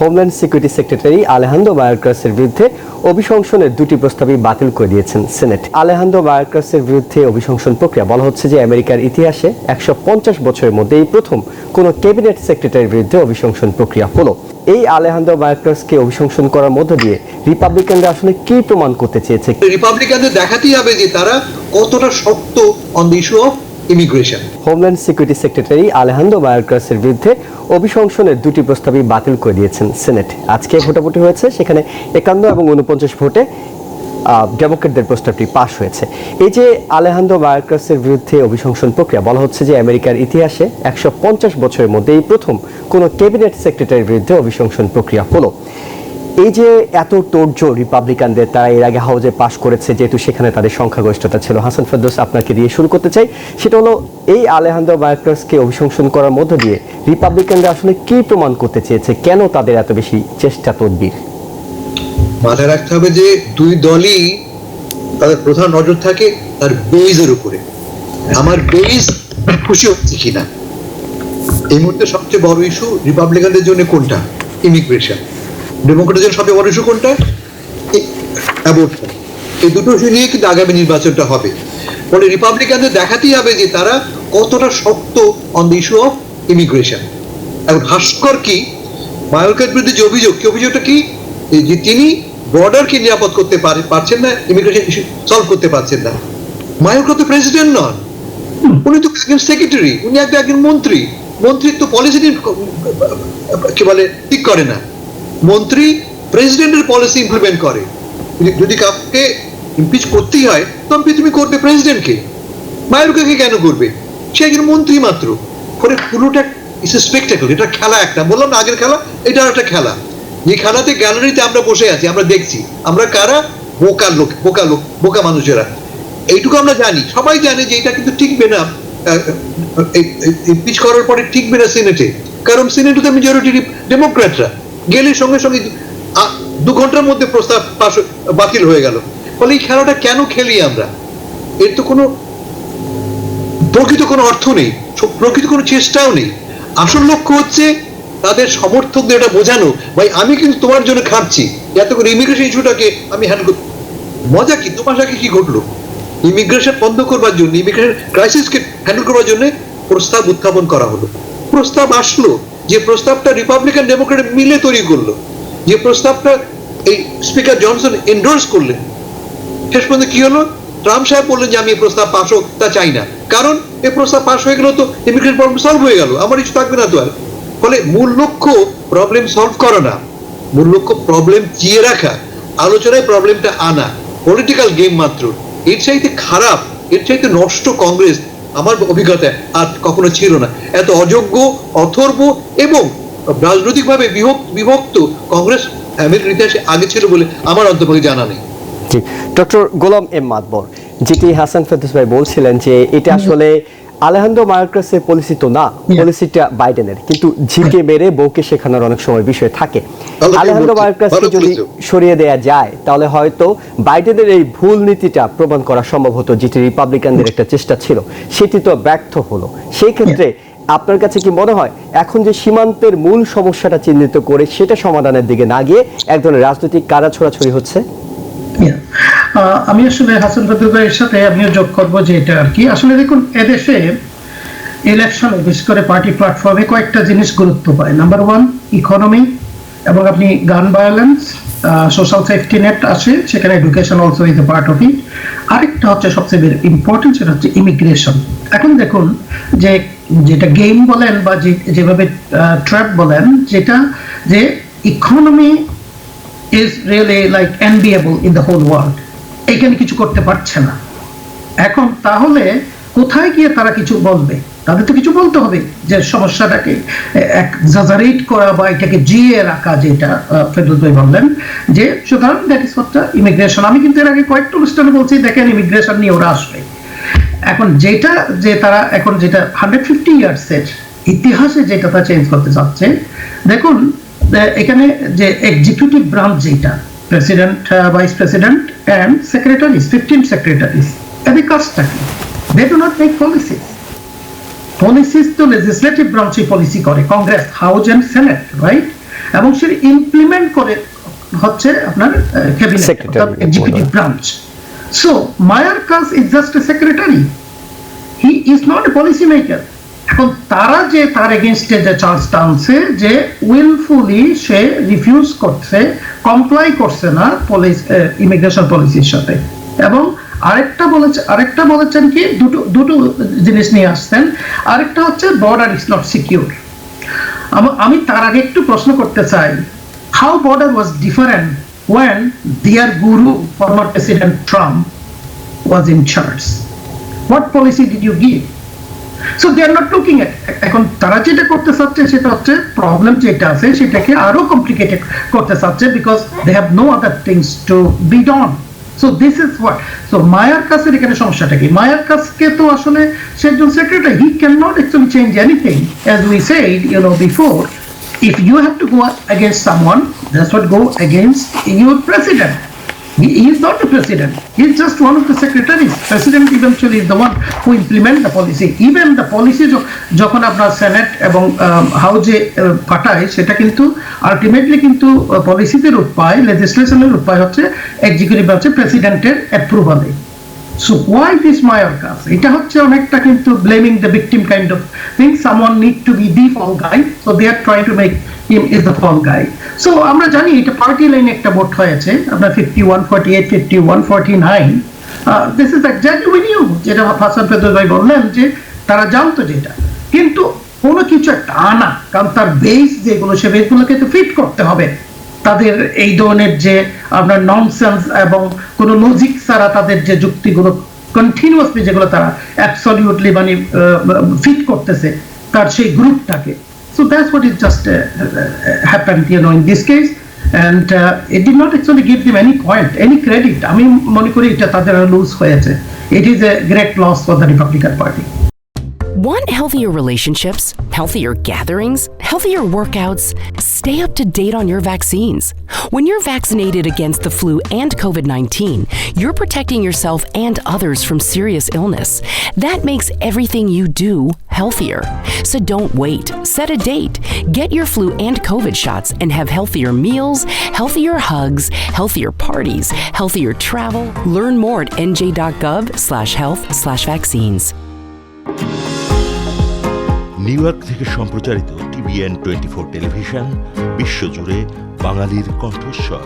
Homeland security secretary Alejandro মায়োর্কাসের বিরুদ্ধে অভিশংসনের দুটি প্রস্তাবই বাতিল করে দিয়েছেন সিনেট। আলেহান্দ্রো মায়োর্কাসের বিরুদ্ধে অভিশংসন প্রক্রিয়া বলা হচ্ছে যে আমেরিকার ইতিহাসে 150 বছরের মধ্যে এই প্রথম কোনো ক্যাবিনেট সেক্রেটারির বিরুদ্ধে অভিশংসন প্রক্রিয়া হলো। এই আলেহান্দ্রো মায়োর্কাসকে অভিশংসন করার মধ্য দিয়ে রিপাবলিকানরা আসলে কি প্রমাণ করতে চেয়েছে? রিপাবলিকানদের দেখাতেই হবে যে তারা কতটা শক্ত on the issue of immigration. Homeland security secretary Alejandro মায়োর্কাসের বিরুদ্ধে অভিশংসনের দুটি প্রস্তাবই বাতিল করে দিয়েছেন সিনেট। আজকে ভোটাভুটি হয়েছে, সেখানে 51 এবং 49 ভোটে ডেমোক্রেটদের প্রস্তাবটি পাশ হয়েছে। এই যে আলেহান্দ্রো মায়োর্কাসের বিরুদ্ধে অভিশংসন প্রক্রিয়া বলা হচ্ছে যে আমেরিকার ইতিহাসে 150 বছরের মধ্যে এই প্রথম কোনো ক্যাবিনেট সেক্রেটারির বিরুদ্ধে অভিশংসন প্রক্রিয়া হলো। এই যে এত তোড়জোড় রিপাবলিকানদের, তারা এর আগে হাউজে পাশ করেছে, যেহেতু সেখানে তাদের সংখ্যাগরিষ্ঠতা ছিল। হাসান ফেরদৌস, আপনাকে দিয়ে শুরু করতে চাই। সেটা হলো, এই আলেহান্দ্রো মায়োর্কাসকে অভিশংসন করার মধ্য দিয়ে রিপাবলিকানরা আসলে কি প্রমাণ করতে চেয়েছে? কেন তাদের এত বেশি চেষ্টা তদবির? মাথায় রাখতে হবে যে দুই দলই তাদের প্রধান নজর থাকে তার বেইজের উপরে। আমার বেইজ খুশি হচ্ছে কিনা। এই মুহূর্তে সবচেয়ে বড় ইস্যু রিপাবলিকানদের জন্য কোনটা? ইমিগ্রেশন। ডেমোক্রেটদের জন্য সবচেয়ে বড় ইস্যু কোনটা? অ্যাবর্শন। এই দুটো ইস্যু নিয়ে কিন্তু আগামী নির্বাচনটা হবে। ফলে রিপাবলিকানদের দেখাতেই হবে যে তারা কতটা শক্ত on the issue of immigration. এখন হাস্যকর কি, মায়োর্কাসের বিরুদ্ধে যে অভিযোগ, কি অভিযোগটা কি? যে তিনি বর্ডারকে নিরাপদ করতে পারছেন না, ইমিগ্রেশন ইস্যু সলভ করতে পারছেন না। মায়োর্কাস তো প্রেসিডেন্ট নন, উনি তো একজন সেক্রেটারি, উনি একজন মন্ত্রী। মন্ত্রিত্ব পলিসি কি বলে ঠিক করে না, মন্ত্রী প্রেসিডেন্টের পলিসি ইমপ্লিমেন্ট করে। যদি কাউকে ইমপিচ করতেই হয় তবে তুমি করবে প্রেসিডেন্টকে, মায়োর্কাসকে কেন করবে? সে একজন মন্ত্রী মাত্র। ফলে পুরোটা ইটস এ স্পেকটাকল। এটা খেলা একটা, বললাম না আগের খেলা, এটা একটা খেলা। যে খেলাতে গ্যালারিতে আমরা বসে আছি, আমরা দেখছি, আমরা কারা? বোকা মানুষেরা। এইটুকু আমরা জানি, সবাই জানে যে এটা কিন্তু টিকবে না, ইমপিচ করার পরে টিকবে না সিনেটে। কারণ সিনেটে তো মেজরিটি ডেমোক্র্যাটরা, গেলে সঙ্গে সঙ্গে 2 ঘন্টার মধ্যে প্রস্তাব বাতিল হয়ে গেল। ফলে এই খেলাটা কেন খেলি আমরা? এর তো কোনো প্রকৃত কোনো অর্থ নেই, প্রকৃত কোনো চেষ্টাও নেই। আসল লক্ষ্য হচ্ছে তাদের সমর্থকদের এটা বোঝানো, ভাই আমি কিন্তু তোমার জন্য খাটছি, এত করে ইমিগ্রেশন ইস্যুটাকে আমি হ্যান্ডেল করতে। মজা কি, তোমাশাকে কি ঘটলো? ইমিগ্রেশন বন্ধ করবার জন্য, ইমিগ্রেশন ক্রাইসিসকে হ্যান্ডেল করবার জন্য প্রস্তাব উত্থাপন করা হলো। প্রস্তাব আসলো, যে প্রস্তাবটা রিপাবলিকান ডেমোক্রেট মিলে তৈরি করলো, যে প্রস্তাবটা এই স্পিকার জনসন এন্ডোর্স করলেন, শেষ পর্যন্ত কি হলো? ট্রাম্প সাহেব বললেন যে আমি এই প্রস্তাব পাশ হোক, তা চাই না। কারণ এই প্রস্তাব পাশ হয়ে গেল তো ইমিগ্রেশন প্রবলেম সলভ হয়ে গেল, আমার ইস্যু থাকবে না তো আর। ফলে মূল লক্ষ্য প্রবলেম সলভ করা না, মূল লক্ষ্য প্রবলেম চিয়ে রাখা, আলোচনায় প্রবলেমটা আনা, পলিটিক্যাল গেম মাত্র। এর চাইতে খারাপ, এর চাইতে নষ্ট কংগ্রেস আমার অভিজ্ঞতা আর কখনো ছিল না। এত অযোগ্য, অথর্ব এবং রাজনৈতিকভাবে বিভক্ত কংগ্রেস আমেরিকার ইতিহাসে আগে ছিল বলে আমার অন্তত জানা নেই। জি, ডক্টর গোলাম এম মাতবর, যেটি হাসান ফেরদৌস ভাই বলছিলেন যে এটা আসলে আলেহান্দ্রো মায়োর্কাসের পলিসি তো না, পলিসিটা বাইডেনের, কিন্তু ঝিকে মেরে বউকে শেখানোর অনেক সময় বিষয় থাকে। আলেহান্দ্রো মায়োর্কাসকে যদি সরিয়ে দেয়া যায় তাহলে হয়তো বাইডেনের এই ভুল নীতিটা প্রমাণ করা সম্ভব হতো, যেটি রিপাবলিকানদের একটা চেষ্টা ছিল, সেটি তো ব্যর্থ হলো। সেই ক্ষেত্রে আপনার কাছে কি মনে হয় এখন যে সীমান্তের মূল সমস্যাটা চিহ্নিত করে সেটা সমাধানের দিকে না গিয়ে এক ধরনের রাজনৈতিক কারা ছোড়াছড়ি হচ্ছে? আমি আসলে হাসান ফেরদৌস ভাইয়ের সাথে আমিও যোগ করবো যে এটা আর কি, আসলে দেখুন এদেশে ইলেকশনে বিশেষ করে পার্টি প্ল্যাটফর্মে কয়েকটা জিনিস গুরুত্ব পায়। নাম্বার 1 ইকোনমি, এবং আপনি গান ভায়োলেন্স, সোশ্যাল সেফটি নেট আসে, সেখানে education also is a part of it. আরেকটা হচ্ছে সবচেয়ে ইম্পর্টেন্ট, সেটা হচ্ছে ইমিগ্রেশন। এখন দেখুন যে যেটা গেম বলেন বা যেভাবে ট্র্যাপ বলেন, যেটা যে economy is really like enviable in the whole world, এখানে কিছু করতে পারছে না। এখন তাহলে কোথায় গিয়ে তারা কিছু বলবে? তাদের তো কিছু বলতে হবে যে সমস্যাটাকে এক্সাজারেট করা বা এটাকে জিয়ে রাখা, যেটা ফেরদৌস ভাই বললেন যে সুতরাং দ্যাট ইজ হোয়াট ইমিগ্রেশন। আমি কিন্তু এর আগে কয়েকটা অনুষ্ঠানে বলছি, দেখেন ইমিগ্রেশন নিয়ে ওরা আসবে। এখন যেটা যে তারা এখন যেটা 150 ইয়ার্সের ইতিহাসে যেটা তারা চেঞ্জ করতে চাচ্ছে, দেখুন এখানে যে এক্সিকিউটিভ ব্রাঞ্চ, যেটা president, vice president and secretaries, 15 secretaries, এদের কাজটা কি? They do not make policies. Policies তো লেজিসলেটিভ ব্রাঞ্চে পলিসি করে, Congress, house and Senate, right? এবং সে ইমপ্লিমেন্ট করে হচ্ছে আপনার cabinet, Secretary, executive branch. So Mayorkas is just a secretary, he is not a policy maker. এখন তারা যে তার এগেনস্টে যে চার্জটা আনছে যে উইলফুলি সে রিফিউজ করছে, কমপ্লাই করছে না ইমিগ্রেশন পলিসির সাথে। এবং আরেকটা বলেছেন কি, দুটো জিনিস নিয়ে আসছেন। আরেকটা হচ্ছে বর্ডার ইজ নট সিকিউর। আমি তার আগে একটু প্রশ্ন করতে চাই, how border was different when their guru, former President Trump, was in charge? What policy did you give? So they are not looking at, এখন তারা যেটা করতে চাচ্ছে সেটা হচ্ছে প্রবলেম যেটা আছে সেটাকে আরো কমপ্লিকেটেড করতে চাচ্ছে, because they have no other things to be done. So this is what. So মায়ারকাসের এখানে সমস্যাটা কি? মায়ারকাসকে তো আসলে সে একজন secretary, he can not actually change anything, as we said before. If you have to go against someone, that's what go against your president. He is not the president. He is just one of the secretaries. President eventually is the one who implement the policy. Even the policy যখন আপনার senate এবং হাউজে পাঠায় সেটা কিন্তু ultimately কিন্তু পলিসিতে রূপ পায়, লেজিসলেশনের রূপ পায় হচ্ছে এক্সিকিউটিভ ব্রাঞ্চে প্রেসিডেন্টের অ্যাপ্রুভালে। So why this Mayorkas? এটা হচ্ছে অনেকটা কিন্তু blaming the victim kind of thing. Someone need to be the fall guy, so they are trying to make him is the fall guy. So আমরা জানি এটা পার্টি লাইনে একটা ভোট হয়েছে, আপনার 51-48, 51-49. This is exactly we knew, যেটা হাসান ফেরদৌস ভাই বললেন যে তারা জানতো যেটা, কিন্তু কোনো কিছু একটা আনা, কারণ তার বেস যেগুলো সে বেসগুলোকে তো ফিট করতে হবে। তাদের এই ধরনের যে আপনার ননসেন্স এবং কোনো লজিক ছাড়া তাদের যে যুক্তিগুলো কন্টিনিউয়াসলি যেগুলো তারা অ্যাবসলিউটলি মানে ফিট করতেছে তার সেই গ্রুপটাকে। So that's what is just happened in this case, and it did not actually give them any point, any credit. আমি মনে করি এটা তাদের লুজ হয়েছে। It is a great loss for the Republican party. Want healthier relationships, healthier gatherings, healthier workouts? Stay up to date on your vaccines. When you're vaccinated against the flu and COVID-19, you're protecting yourself and others from serious illness. That makes everything you do healthier. So don't wait. Set a date. Get your flu and COVID shots and have healthier meals, healthier hugs, healthier parties, healthier travel. Learn more at nj.gov/health/vaccines. New York থেকে সম্প্রচারিত TVN 24 television বিশ্বজুড়ে বাঙালির কণ্ঠস্বর।